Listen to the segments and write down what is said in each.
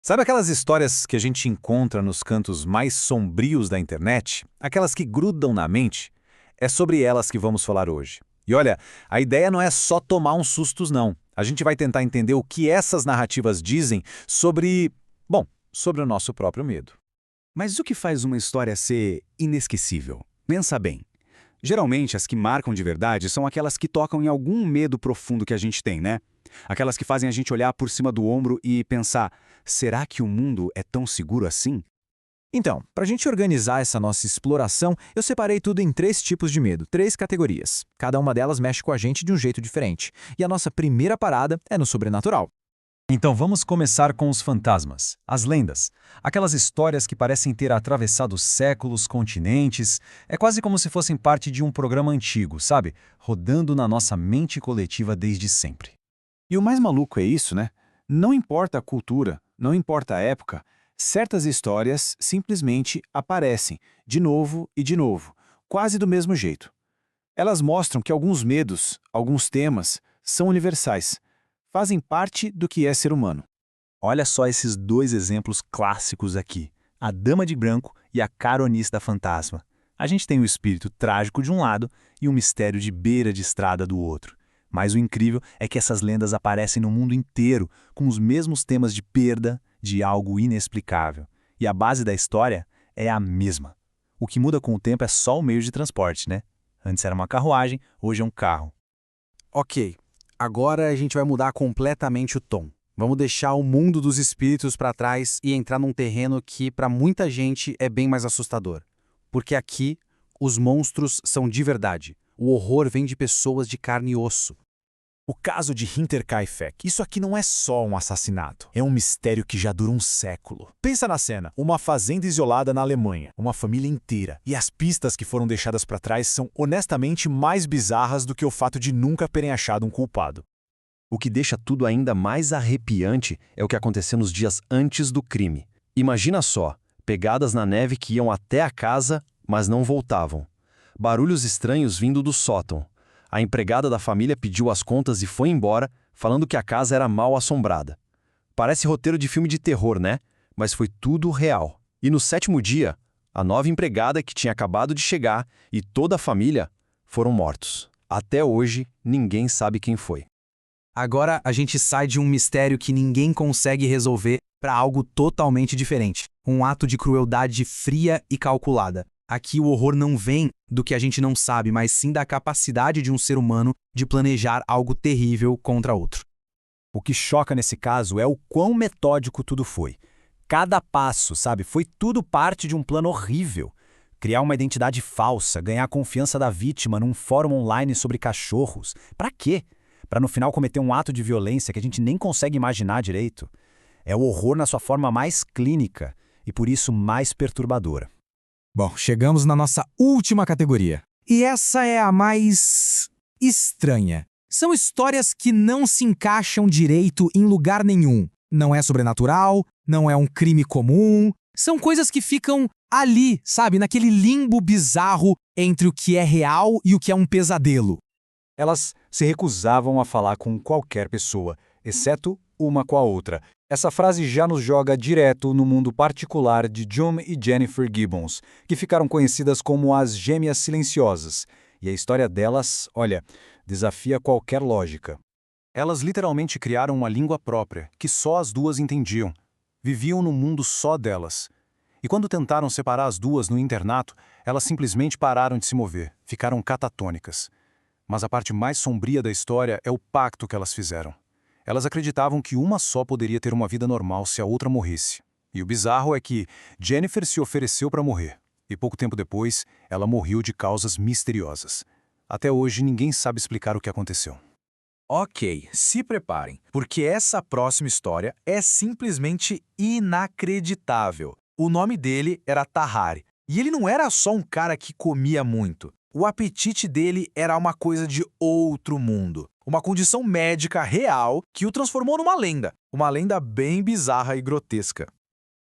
Sabe aquelas histórias que a gente encontra nos cantos mais sombrios da internet? Aquelas que grudam na mente? É sobre elas que vamos falar hoje. E olha, a ideia não é só tomar uns sustos, não. A gente vai tentar entender o que essas narrativas dizem sobre, bom, sobre o nosso próprio medo. Mas o que faz uma história ser inesquecível? Pensa bem. Geralmente, as que marcam de verdade são aquelas que tocam em algum medo profundo que a gente tem, né? Aquelas que fazem a gente olhar por cima do ombro e pensar: será que o mundo é tão seguro assim? Então, para a gente organizar essa nossa exploração, eu separei tudo em 3 tipos de medo, 3 categorias. Cada uma delas mexe com a gente de um jeito diferente. E a nossa primeira parada é no sobrenatural. Então vamos começar com os fantasmas, as lendas. Aquelas histórias que parecem ter atravessado séculos, continentes. É quase como se fossem parte de um programa antigo, sabe? Rodando na nossa mente coletiva desde sempre. E o mais maluco é isso, né? Não importa a cultura, não importa a época, certas histórias simplesmente aparecem, de novo, quase do mesmo jeito. Elas mostram que alguns medos, alguns temas, são universais, fazem parte do que é ser humano. Olha só esses 2 exemplos clássicos aqui. A Dama de Branco e a Caronista Fantasma. A gente tem o espírito trágico de um lado e o mistério de beira de estrada do outro. Mas o incrível é que essas lendas aparecem no mundo inteiro, com os mesmos temas de perda, de algo inexplicável. E a base da história é a mesma. O que muda com o tempo é só o meio de transporte, né? Antes era uma carruagem, hoje é um carro. Ok, agora a gente vai mudar completamente o tom. Vamos deixar o mundo dos espíritos para trás e entrar num terreno que, para muita gente, é bem mais assustador. Porque aqui, os monstros são de verdade. O horror vem de pessoas de carne e osso. O caso de Hinterkaifeck. Isso aqui não é só um assassinato. É um mistério que já dura um século. Pensa na cena. Uma fazenda isolada na Alemanha. Uma família inteira. E as pistas que foram deixadas para trás são honestamente mais bizarras do que o fato de nunca terem achado um culpado. O que deixa tudo ainda mais arrepiante é o que aconteceu nos dias antes do crime. Imagina só, pegadas na neve que iam até a casa, mas não voltavam. Barulhos estranhos vindo do sótão. A empregada da família pediu as contas e foi embora, falando que a casa era mal assombrada. Parece roteiro de filme de terror, né? Mas foi tudo real. E no 7º dia, a nova empregada que tinha acabado de chegar e toda a família foram mortos. Até hoje, ninguém sabe quem foi. Agora a gente sai de um mistério que ninguém consegue resolver para algo totalmente diferente. Um ato de crueldade fria e calculada. Aqui o horror não vem do que a gente não sabe, mas sim da capacidade de um ser humano de planejar algo terrível contra outro. O que choca nesse caso é o quão metódico tudo foi. Cada passo, sabe, foi tudo parte de um plano horrível. Criar uma identidade falsa, ganhar a confiança da vítima num fórum online sobre cachorros. Pra quê? Pra no final cometer um ato de violência que a gente nem consegue imaginar direito. É o horror na sua forma mais clínica e por isso mais perturbadora. Bom, chegamos na nossa última categoria. E essa é a mais estranha. São histórias que não se encaixam direito em lugar nenhum. Não é sobrenatural, não é um crime comum. São coisas que ficam ali, sabe, naquele limbo bizarro entre o que é real e o que é um pesadelo. Elas se recusavam a falar com qualquer pessoa, exceto uma com a outra. Essa frase já nos joga direto no mundo particular de John e Jennifer Gibbons, que ficaram conhecidas como as Gêmeas Silenciosas. E a história delas, olha, desafia qualquer lógica. Elas literalmente criaram uma língua própria, que só as duas entendiam. Viviam num mundo só delas. E quando tentaram separar as duas no internato, elas simplesmente pararam de se mover, ficaram catatônicas. Mas a parte mais sombria da história é o pacto que elas fizeram. Elas acreditavam que uma só poderia ter uma vida normal se a outra morresse. E o bizarro é que Jennifer se ofereceu para morrer. E pouco tempo depois, ela morreu de causas misteriosas. Até hoje, ninguém sabe explicar o que aconteceu. Ok, se preparem, porque essa próxima história é simplesmente inacreditável. O nome dele era Tahari. E ele não era só um cara que comia muito. O apetite dele era uma coisa de outro mundo. Uma condição médica real que o transformou numa lenda. Uma lenda bem bizarra e grotesca.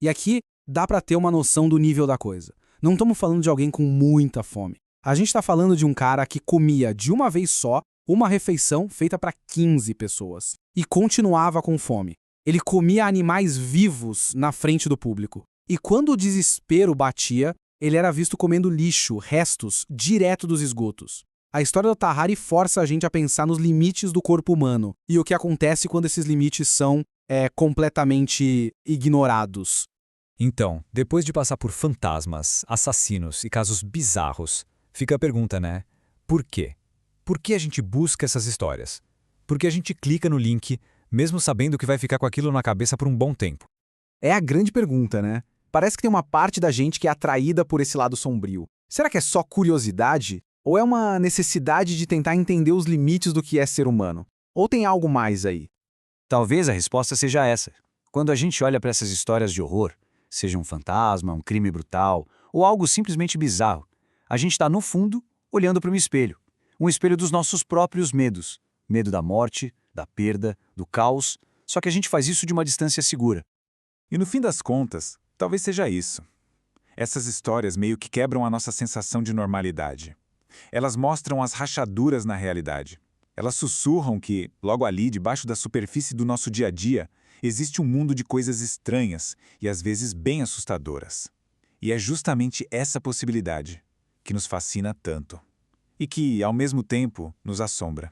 E aqui dá para ter uma noção do nível da coisa. Não estamos falando de alguém com muita fome. A gente está falando de um cara que comia de uma vez só uma refeição feita para 15 pessoas. E continuava com fome. Ele comia animais vivos na frente do público. E quando o desespero batia, ele era visto comendo lixo, restos, direto dos esgotos. A história do Tahari força a gente a pensar nos limites do corpo humano e o que acontece quando esses limites são completamente ignorados. Então, depois de passar por fantasmas, assassinos e casos bizarros, fica a pergunta, né? Por quê? Por que a gente busca essas histórias? Por que a gente clica no link, mesmo sabendo que vai ficar com aquilo na cabeça por um bom tempo? É a grande pergunta, né? Parece que tem uma parte da gente que é atraída por esse lado sombrio. Será que é só curiosidade? Ou é uma necessidade de tentar entender os limites do que é ser humano? Ou tem algo mais aí? Talvez a resposta seja essa. Quando a gente olha para essas histórias de horror, seja um fantasma, um crime brutal ou algo simplesmente bizarro, a gente está, no fundo, olhando para um espelho dos nossos próprios medos. Medo da morte, da perda, do caos, só que a gente faz isso de uma distância segura. E no fim das contas, talvez seja isso. Essas histórias meio que quebram a nossa sensação de normalidade. Elas mostram as rachaduras na realidade. Elas sussurram que, logo ali, debaixo da superfície do nosso dia a dia, existe um mundo de coisas estranhas e às vezes bem assustadoras. E é justamente essa possibilidade que nos fascina tanto. E que, ao mesmo tempo, nos assombra.